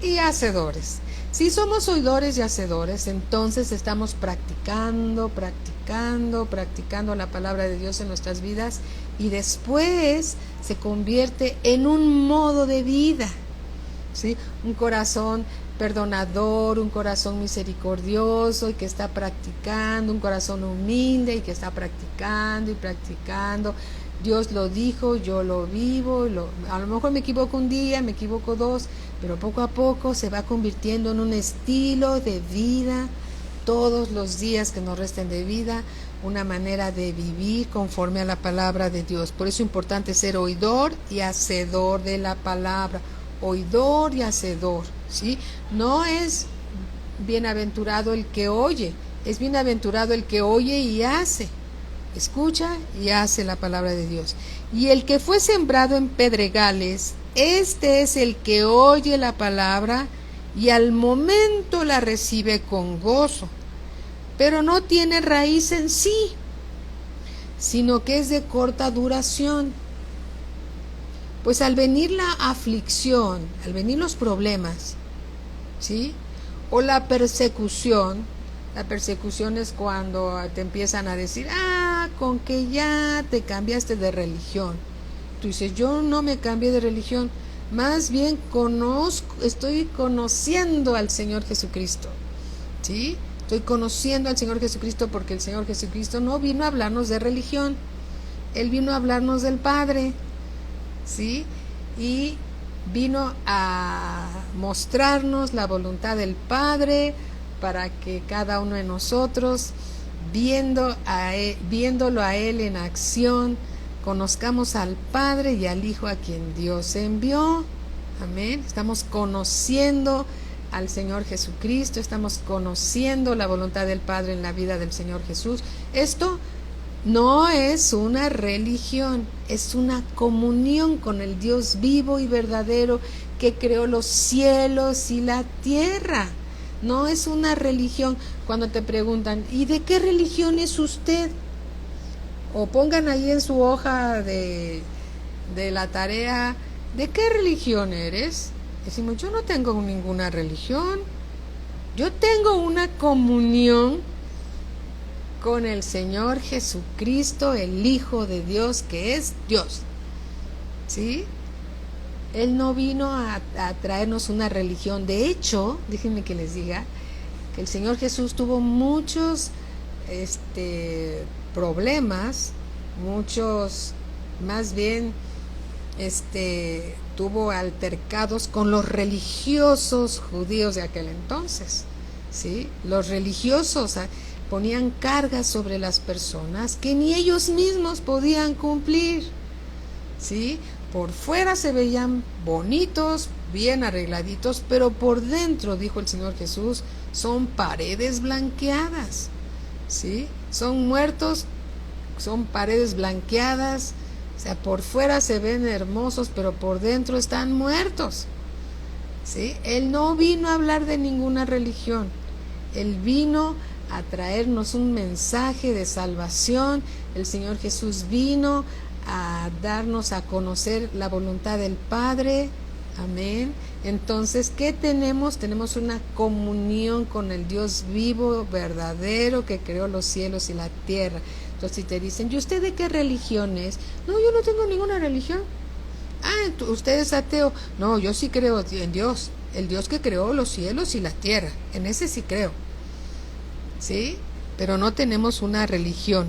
y hacedores. Si somos oidores y hacedores, entonces estamos practicando la palabra de Dios en nuestras vidas, y después se convierte en un modo de vida, ¿sí? Un corazón perdonador, un corazón misericordioso y que está practicando, un corazón humilde y que está practicando y practicando. Dios lo dijo, yo lo vivo, a lo mejor me equivoco un día, me equivoco dos, pero poco a poco se va convirtiendo en un estilo de vida, todos los días que nos resten de vida, una manera de vivir conforme a la palabra de Dios. Por eso es importante ser oidor y hacedor de la palabra, oidor y hacedor, ¿sí? No es bienaventurado el que oye, es bienaventurado el que oye y hace. Escucha y hace la palabra de Dios. Y el que fue sembrado en pedregales, este es el que oye la palabra y al momento la recibe con gozo, pero no tiene raíz en sí, sino que es de corta duración. Pues al venir la aflicción, al venir los problemas, ¿sí? O la persecución es cuando te empiezan a decir, con que ya te cambiaste de religión. Tú dices, yo no me cambié de religión, más bien estoy conociendo al Señor Jesucristo, ¿sí? Estoy conociendo al Señor Jesucristo porque el Señor Jesucristo no vino a hablarnos de religión, Él vino a hablarnos del Padre, ¿sí? Y vino a mostrarnos la voluntad del Padre para que cada uno de nosotros, viéndolo a Él en acción, conozcamos al Padre y al Hijo a quien Dios envió. Amén. Estamos conociendo al Señor Jesucristo, estamos conociendo la voluntad del Padre en la vida del Señor Jesús. Esto no es una religión, es una comunión con el Dios vivo y verdadero que creó los cielos y la tierra. No es una religión. Cuando te preguntan, ¿y de qué religión es usted? O pongan ahí en su hoja de la tarea, ¿de qué religión eres? Decimos, yo no tengo ninguna religión. Yo tengo una comunión con el Señor Jesucristo, el Hijo de Dios, que es Dios. ¿Sí? Él no vino a traernos una religión. De hecho, déjenme que les diga que el Señor Jesús tuvo muchos problemas, más bien tuvo altercados con los religiosos judíos de aquel entonces. ¿Sí? Los religiosos ponían cargas sobre las personas que ni ellos mismos podían cumplir. ¿Sí? Por fuera se veían bonitos, bien arregladitos, pero por dentro, dijo el Señor Jesús, son paredes blanqueadas. ¿Sí? Son muertos, son paredes blanqueadas. O sea, por fuera se ven hermosos, pero por dentro están muertos. ¿Sí? Él no vino a hablar de ninguna religión. Él vino a traernos un mensaje de salvación. El Señor Jesús vino a darnos a conocer la voluntad del Padre. Amén. Entonces, ¿qué tenemos? Tenemos una comunión con el Dios vivo, verdadero, que creó los cielos y la tierra. Entonces, si te dicen, ¿y usted de qué religión es? No, yo no tengo ninguna religión. Ah, ¿usted es ateo? No, yo sí creo en Dios, el Dios que creó los cielos y la tierra. En ese sí creo. ¿Sí? Pero no tenemos una religión.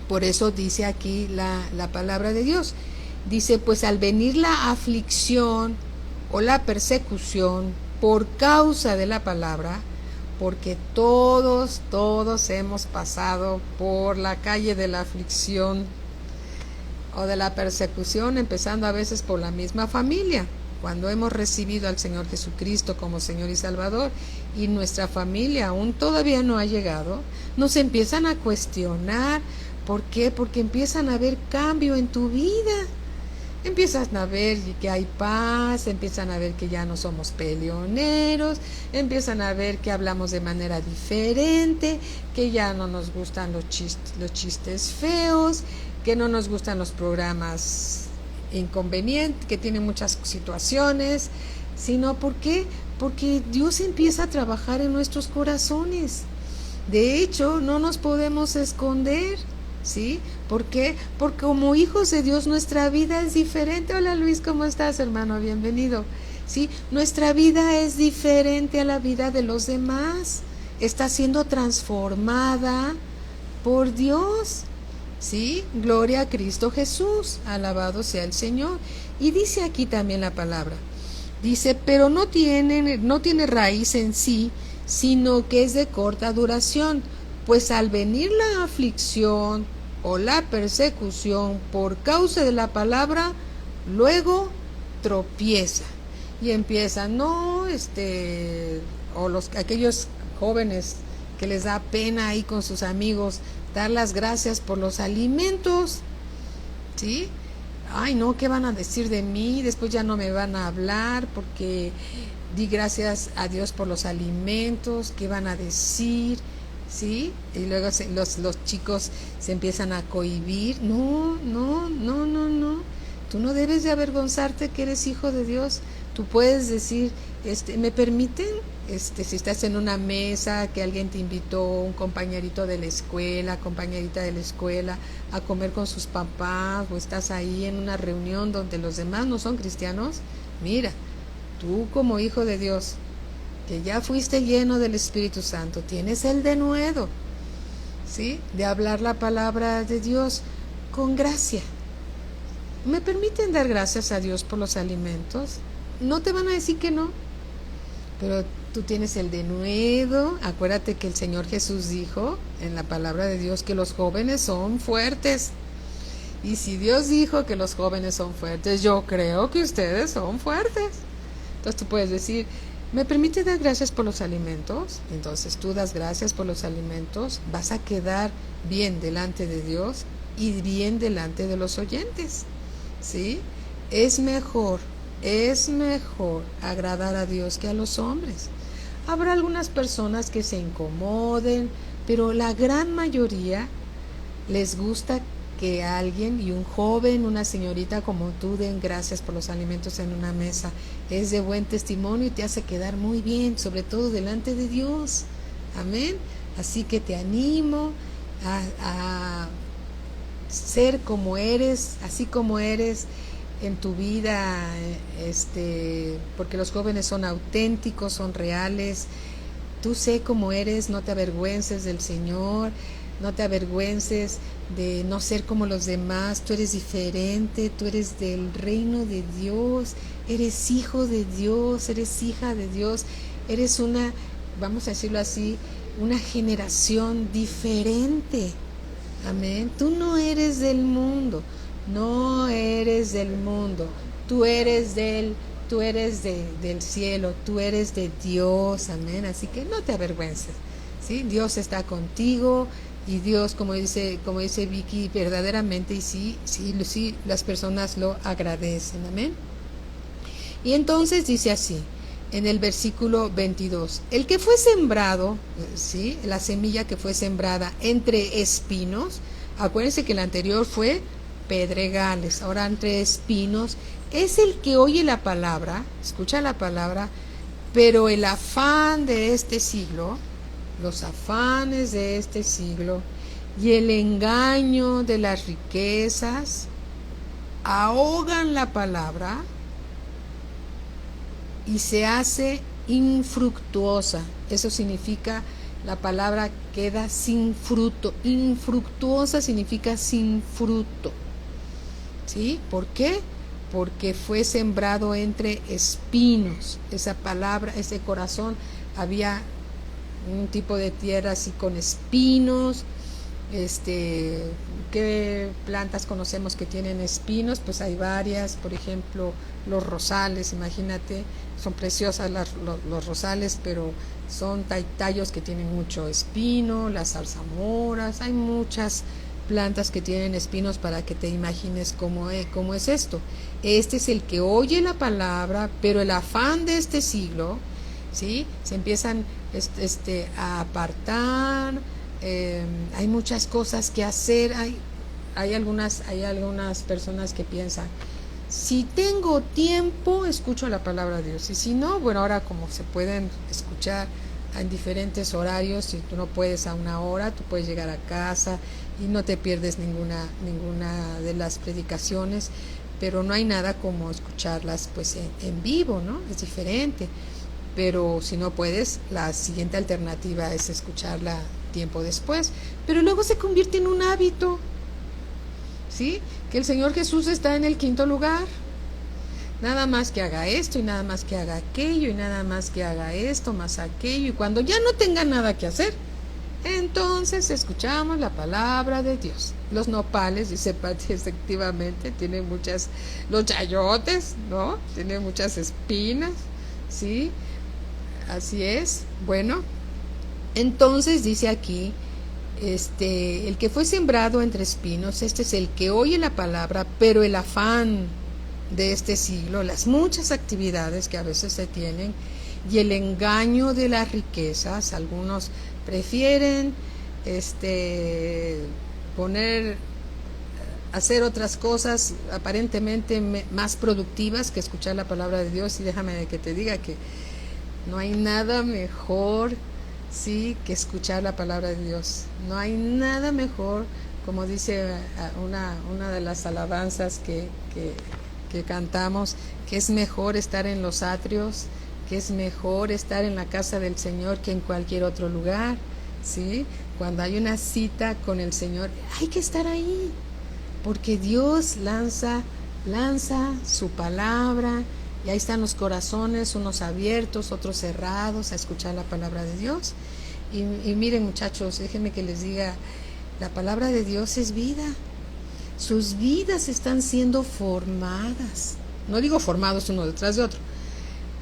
Por eso dice aquí la palabra de Dios. Dice, pues al venir la aflicción o la persecución por causa de la palabra, porque todos hemos pasado por la calle de la aflicción o de la persecución, empezando a veces por la misma familia, cuando hemos recibido al Señor Jesucristo como Señor y Salvador y nuestra familia aún todavía no ha llegado, nos empiezan a cuestionar. ¿Por qué? Porque empiezan a ver cambio en tu vida. Empiezan a ver que hay paz, empiezan a ver que ya no somos peleoneros, empiezan a ver que hablamos de manera diferente, que ya no nos gustan los chistes feos, que no nos gustan los programas inconvenientes, que tienen muchas situaciones, sino ¿por qué? Porque Dios empieza a trabajar en nuestros corazones. De hecho, no nos podemos esconder. ¿Sí? ¿Por qué? Porque como hijos de Dios nuestra vida es diferente. Hola Luis, ¿cómo estás, hermano? Bienvenido. ¿Sí? Nuestra vida es diferente a la vida de los demás. Está siendo transformada por Dios. ¿Sí? Gloria a Cristo Jesús. Alabado sea el Señor. Y dice aquí también la palabra. Dice, pero no tiene raíz en sí, sino que es de corta duración. Pues al venir la aflicción o la persecución por causa de la palabra, luego tropieza y empiezan, aquellos jóvenes que les da pena ahí con sus amigos dar las gracias por los alimentos, ¿sí? Ay, no, ¿qué van a decir de mí? Después ya no me van a hablar porque di gracias a Dios por los alimentos, ¿qué van a decir? ¿Sí? Y luego los chicos se empiezan a cohibir. No. Tú no debes de avergonzarte que eres hijo de Dios. Tú puedes decir, ¿me permiten? Si estás en una mesa que alguien te invitó, un compañerita de la escuela, a comer con sus papás, o estás ahí en una reunión donde los demás no son cristianos, mira, tú como hijo de Dios, que ya fuiste lleno del Espíritu Santo, tienes el denuedo, ¿sí? De hablar la palabra de Dios con gracia, ¿me permiten dar gracias a Dios por los alimentos? No te van a decir que no, pero tú tienes el denuedo. Acuérdate que el Señor Jesús dijo en la palabra de Dios que los jóvenes son fuertes. Y si Dios dijo que los jóvenes son fuertes, yo creo que ustedes son fuertes. Entonces tú puedes decir, ¿me permite dar gracias por los alimentos? Entonces tú das gracias por los alimentos, vas a quedar bien delante de Dios y bien delante de los oyentes, ¿sí? Es mejor agradar a Dios que a los hombres. Habrá algunas personas que se incomoden, pero la gran mayoría les gusta que alguien, y un joven, una señorita como tú, den gracias por los alimentos en una mesa. Es de buen testimonio y te hace quedar muy bien, sobre todo delante de Dios. Amén. Así que te animo a ser como eres, así como eres en tu vida, porque los jóvenes son auténticos, son reales. Tú sé como eres, no te avergüences del Señor, no te avergüences de no ser como los demás. Tú eres diferente, tú eres del reino de Dios, eres hijo de Dios, eres hija de Dios, eres una, vamos a decirlo así, una generación diferente. Amén. Tú no eres del mundo, no eres del mundo, tú eres del cielo, tú eres de Dios. Amén. Así que no te avergüences, ¿sí? Dios está contigo. Y Dios, como dice Vicky, verdaderamente, y sí, las personas lo agradecen. Amén. Y entonces dice así, en el versículo 22, el que fue sembrado, ¿sí? La semilla que fue sembrada entre espinos, acuérdense que el anterior fue pedregales, ahora entre espinos, es el que oye la palabra, escucha la palabra, pero el afán de este siglo, los afanes de este siglo y el engaño de las riquezas ahogan la palabra y se hace infructuosa. Eso significa, la palabra queda sin fruto. Infructuosa significa sin fruto, ¿sí? ¿Por qué? Porque fue sembrado entre espinos. Esa palabra, ese corazón, había un tipo de tierra así con espinos. ¿Qué plantas conocemos que tienen espinos? Pues hay varias, por ejemplo, los rosales, imagínate, son preciosas los rosales, pero son tallos que tienen mucho espino, las zarzamoras, hay muchas plantas que tienen espinos para que te imagines cómo es esto. Este es el que oye la palabra, pero el afán de este siglo, ¿sí? Se empiezan a apartar. Hay muchas cosas que hacer. Hay algunas personas que piensan, si tengo tiempo escucho la palabra de Dios, y si no, bueno, ahora como se pueden escuchar en diferentes horarios, si tú no puedes a una hora, tú puedes llegar a casa y no te pierdes ninguna de las predicaciones, pero no hay nada como escucharlas pues en vivo, ¿no? Es diferente. Pero si no puedes, la siguiente alternativa es escucharla tiempo después, pero luego se convierte en un hábito, ¿sí? Que el Señor Jesús está en el quinto lugar, nada más que haga esto y nada más que haga aquello y nada más que haga esto más aquello, y cuando ya no tenga nada que hacer, entonces escuchamos la palabra de Dios. Los nopales, dice Pati, efectivamente tienen los chayotes, ¿no? Tienen muchas espinas, ¿sí? Así es. Bueno, entonces dice aquí, el que fue sembrado entre espinos, este es el que oye la palabra, pero el afán de este siglo, las muchas actividades que a veces se tienen y el engaño de las riquezas, algunos prefieren hacer otras cosas aparentemente más productivas que escuchar la palabra de Dios. Y déjame que te diga que no hay nada mejor, sí, que escuchar la palabra de Dios. No hay nada mejor, como dice una de las alabanzas que cantamos, que es mejor estar en los atrios, que es mejor estar en la casa del Señor que en cualquier otro lugar, ¿sí? Cuando hay una cita con el Señor, hay que estar ahí, porque Dios lanza lanza su palabra, y ahí están los corazones, unos abiertos, otros cerrados, a escuchar la palabra de Dios. Y miren, muchachos, déjenme que les diga, la palabra de Dios es vida. Sus vidas están siendo formadas. No digo formados uno detrás de otro.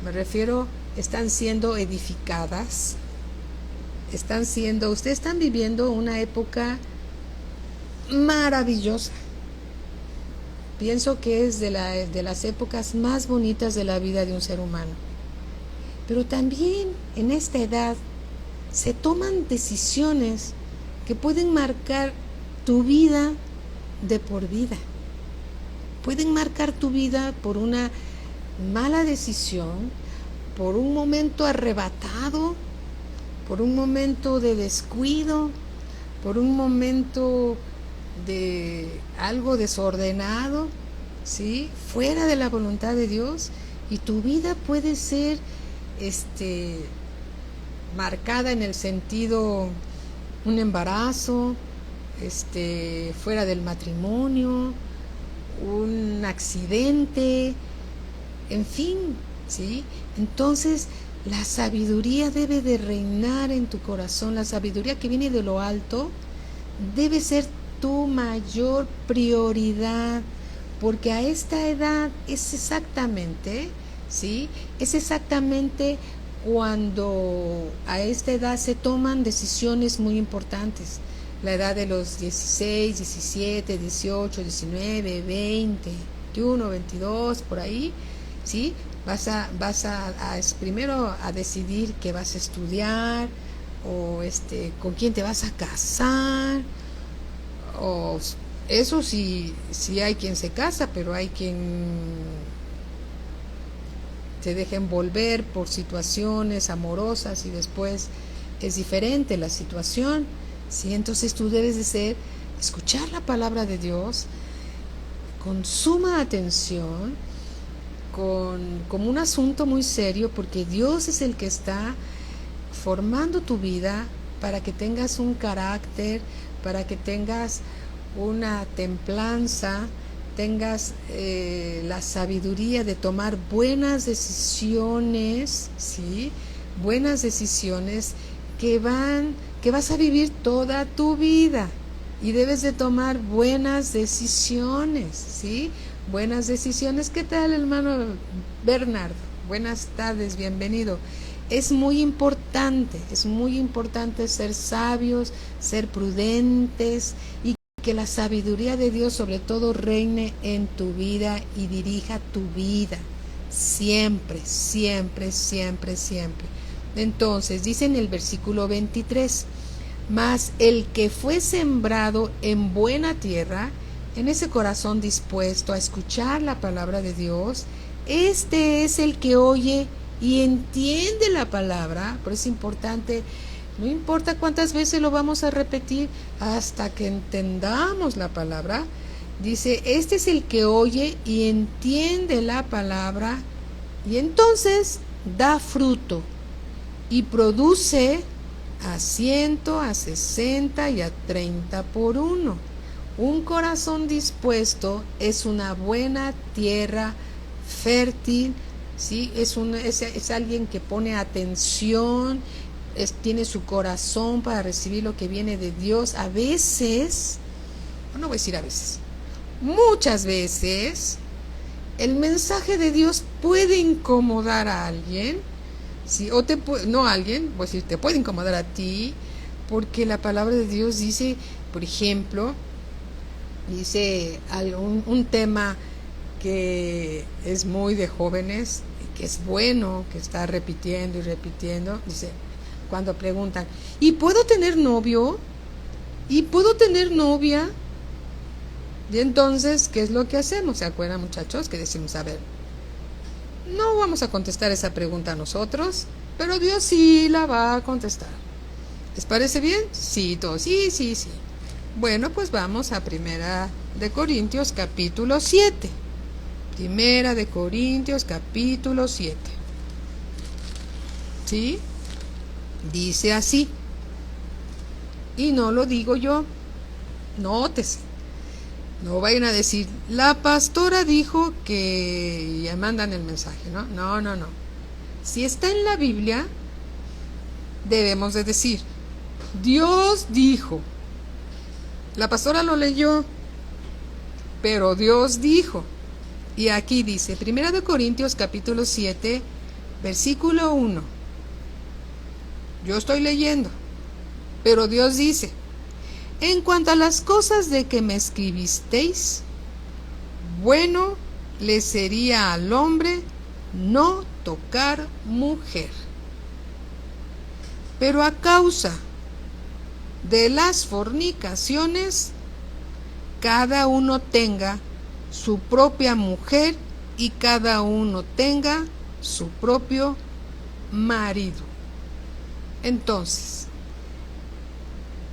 Me refiero, están siendo edificadas. Ustedes están viviendo una época maravillosa. Pienso que es de las épocas más bonitas de la vida de un ser humano. Pero también en esta edad se toman decisiones que pueden marcar tu vida de por vida. Pueden marcar tu vida por una mala decisión, por un momento arrebatado, por un momento de descuido, por un momento de algo desordenado, ¿sí? Fuera de la voluntad de Dios, y tu vida puede ser marcada en el sentido un embarazo, fuera del matrimonio, un accidente, en fin, ¿sí? Entonces la sabiduría debe de reinar en tu corazón. La sabiduría que viene de lo alto debe ser tu mayor prioridad, porque a esta edad es exactamente, ¿sí? Es exactamente cuando a esta edad se toman decisiones muy importantes. La edad de los 16, 17, 18, 19, 20, 21, 22, por ahí, ¿sí? Vas a primero a decidir qué vas a estudiar, o con quién te vas a casar, o eso sí hay quien se casa, pero hay quien se deja envolver por situaciones amorosas y después es diferente la situación, ¿sí? Entonces tú debes de escuchar la palabra de Dios con suma atención, como un asunto muy serio, porque Dios es el que está formando tu vida para que tengas un carácter, para que tengas una templanza, tengas la sabiduría de tomar buenas decisiones, ¿sí? Buenas decisiones que vas a vivir toda tu vida, y debes de tomar buenas decisiones, ¿sí? Buenas decisiones. ¿Qué tal, hermano Bernardo? Buenas tardes, bienvenido. Es muy importante ser sabios, ser prudentes, y que la sabiduría de Dios sobre todo reine en tu vida y dirija tu vida siempre, siempre, siempre, siempre. Entonces dice en el versículo 23, mas el que fue sembrado en buena tierra, en ese corazón dispuesto a escuchar la palabra de Dios, este es el que oye y entiende la palabra. Pero es importante, no importa cuántas veces lo vamos a repetir, hasta que entendamos la palabra. Dice, este es el que oye y entiende la palabra, y entonces da fruto y produce a 100, a 60 y a 30 por uno. Un corazón dispuesto es una buena tierra fértil, ¿sí? Es alguien que pone atención, tiene su corazón para recibir lo que viene de Dios. A veces, no voy a decir a veces, muchas veces, el mensaje de Dios puede incomodar a alguien, ¿sí? No a alguien, voy a decir, te puede incomodar a ti, porque la palabra de Dios dice, por ejemplo, un tema que es muy de jóvenes, que es bueno, que está repitiendo y repitiendo. Dice, cuando preguntan, ¿y puedo tener novio? ¿Y puedo tener novia? Y entonces, ¿qué es lo que hacemos? ¿Se acuerdan, muchachos? Que decimos, a ver, no vamos a contestar esa pregunta nosotros, pero Dios sí la va a contestar. ¿Les parece bien? Sí, todos, sí. Bueno, pues vamos a Primera de Corintios capítulo 7. Primera de Corintios capítulo 7. ¿Sí? Dice así. Y no lo digo yo. Nótese. No vayan a decir, la pastora dijo que ya mandan el mensaje, ¿no? No, no, no. Si está en la Biblia, debemos de decir, Dios dijo. La pastora lo leyó, pero Dios dijo. Y aquí dice, 1 Corintios capítulo 7, versículo 1. Yo estoy leyendo, pero Dios dice, en cuanto a las cosas de que me escribisteis, bueno le sería al hombre no tocar mujer. Pero a causa de las fornicaciones, cada uno tenga su propia mujer y cada uno tenga su propio marido. Entonces,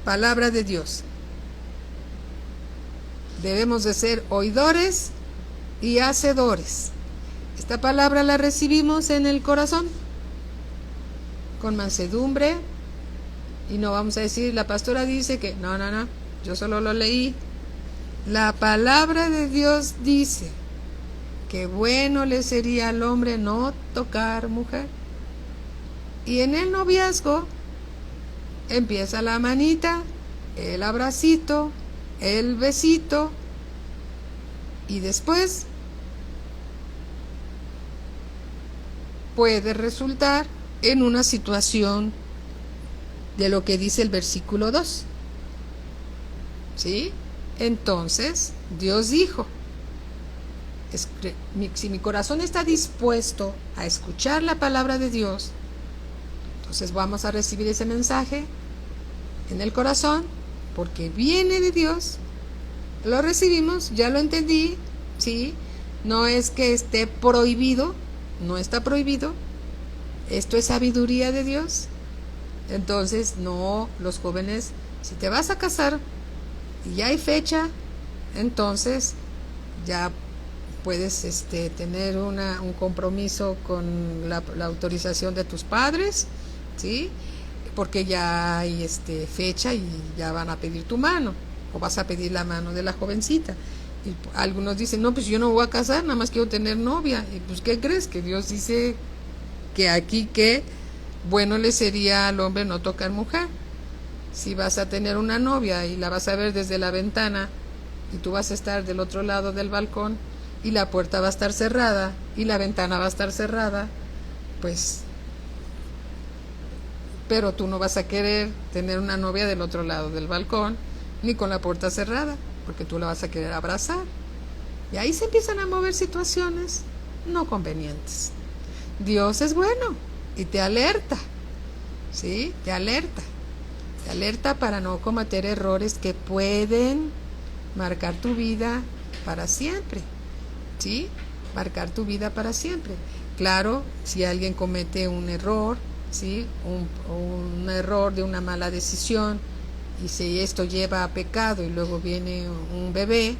palabra de Dios. Debemos de ser oidores y hacedores. Esta palabra la recibimos en el corazón, con mansedumbre, y no vamos a decir, la pastora dice que, no, no, no, yo solo lo leí. La palabra de Dios dice que bueno le sería al hombre no tocar mujer. Y en el noviazgo empieza la manita, el abracito, el besito, y después puede resultar en una situación de lo que dice el versículo 2. ¿Sí? Entonces, Dios dijo, si mi corazón está dispuesto a escuchar la palabra de Dios, entonces vamos a recibir ese mensaje en el corazón, porque viene de Dios, lo recibimos, ya lo entendí, ¿sí? No es que esté prohibido, no está prohibido, esto es sabiduría de Dios. Entonces, no, los jóvenes, si te vas a casar y ya hay fecha, entonces ya puedes tener un compromiso con la autorización de tus padres, ¿sí? Porque ya hay fecha y ya van a pedir tu mano, o vas a pedir la mano de la jovencita. Y algunos dicen, no, pues yo no voy a casar, nada más quiero tener novia. Y pues, ¿qué crees? Que Dios dice que aquí que bueno le sería al hombre no tocar mujer. Si vas a tener una novia y la vas a ver desde la ventana y tú vas a estar del otro lado del balcón y la puerta va a estar cerrada y la ventana va a estar cerrada, pues, pero tú no vas a querer tener una novia del otro lado del balcón ni con la puerta cerrada, porque tú la vas a querer abrazar. Y ahí se empiezan a mover situaciones no convenientes. Dios es bueno y te alerta, ¿sí? Te alerta para no cometer errores que pueden marcar tu vida para siempre, ¿sí? Marcar tu vida para siempre. Claro, si alguien comete un error, ¿sí? Un error de una mala decisión, y si esto lleva a pecado y luego viene un bebé,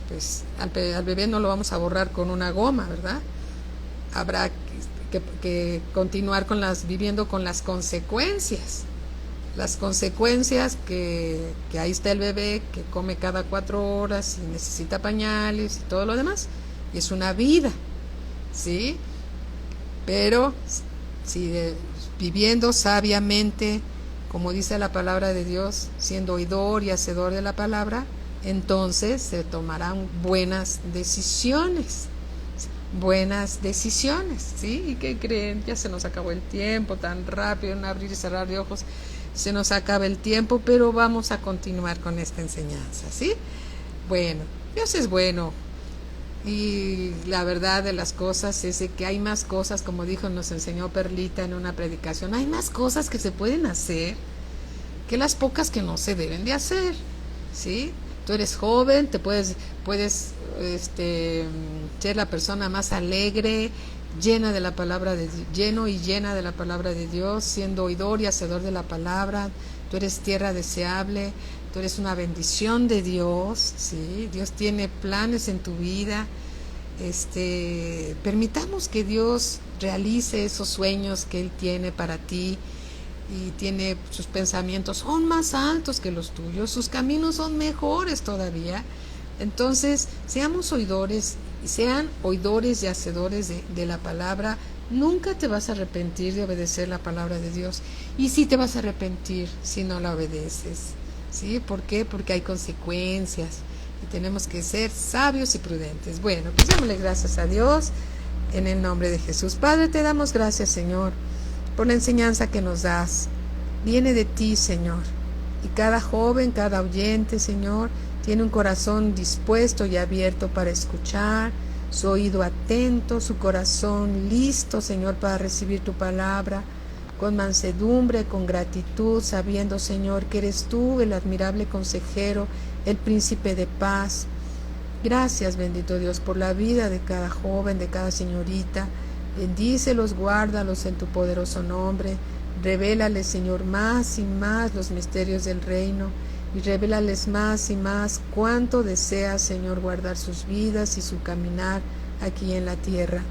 pues al bebé no lo vamos a borrar con una goma, ¿verdad? Habrá que continuar viviendo con las consecuencias. Las consecuencias que ahí está el bebé que come cada 4 horas y necesita pañales y todo lo demás. Y es una vida, ¿sí? Pero si viviendo sabiamente, como dice la palabra de Dios, siendo oidor y hacedor de la palabra, entonces se tomarán buenas decisiones. Buenas decisiones, ¿sí? ¿Y qué creen? Ya se nos acabó el tiempo, tan rápido, en abrir y cerrar de ojos, se nos acaba el tiempo, pero vamos a continuar con esta enseñanza, ¿sí? Bueno, Dios es bueno, y la verdad de las cosas es que hay más cosas, como nos enseñó Perlita en una predicación, hay más cosas que se pueden hacer que las pocas que no se deben de hacer, ¿sí? Tú eres joven, puedes ser la persona más alegre, lleno y llena de la palabra de Dios, siendo oidor y hacedor de la palabra. Tú eres tierra deseable, tú eres una bendición de Dios, ¿sí? Dios tiene planes en tu vida. Permitamos que Dios realice esos sueños que Él tiene para ti, y sus pensamientos son más altos que los tuyos, sus caminos son mejores todavía, Entonces, seamos oidores, sean oidores y hacedores de la palabra. Nunca te vas a arrepentir de obedecer la palabra de Dios. Y sí te vas a arrepentir si no la obedeces. ¿Sí? ¿Por qué? Porque hay consecuencias. Y tenemos que ser sabios y prudentes. Bueno, pues démosle gracias a Dios en el nombre de Jesús. Padre, te damos gracias, Señor, por la enseñanza que nos das. Viene de ti, Señor. Y cada joven, cada oyente, Señor, tiene un corazón dispuesto y abierto para escuchar, su oído atento, su corazón listo, Señor, para recibir tu palabra, con mansedumbre, con gratitud, sabiendo, Señor, que eres tú el admirable consejero, el príncipe de paz. Gracias, bendito Dios, por la vida de cada joven, de cada señorita. Bendícelos, guárdalos en tu poderoso nombre. Revélales, Señor, más y más los misterios del reino. Y revélales más y más cuánto deseas, Señor, guardar sus vidas y su caminar aquí en la tierra.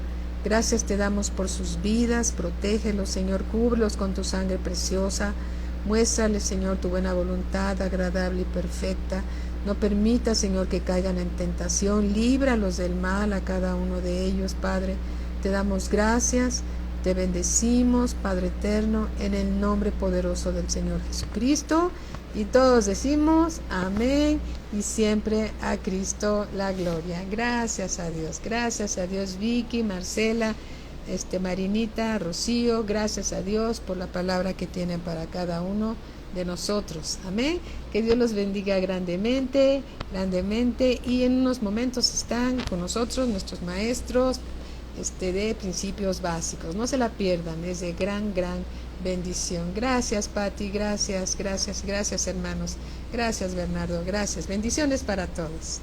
Gracias te damos por sus vidas. Protégelos, Señor, cúbrelos con tu sangre preciosa. Muéstrales, Señor, tu buena voluntad agradable y perfecta. No permita, Señor, que caigan en tentación. Líbralos del mal a cada uno de ellos, Padre. Te damos gracias, te bendecimos, Padre eterno, en el nombre poderoso del Señor Jesucristo. Y todos decimos amén y siempre a Cristo la gloria. Gracias a Dios, Vicky, Marcela, Marinita, Rocío, gracias a Dios por la palabra que tienen para cada uno de nosotros. Amén. Que Dios los bendiga grandemente, grandemente. Y en unos momentos están con nosotros nuestros maestros de principios básicos. No se la pierdan, es de gran bendición. Gracias, Pati, gracias hermanos. Gracias, Bernardo, gracias. Bendiciones para todos.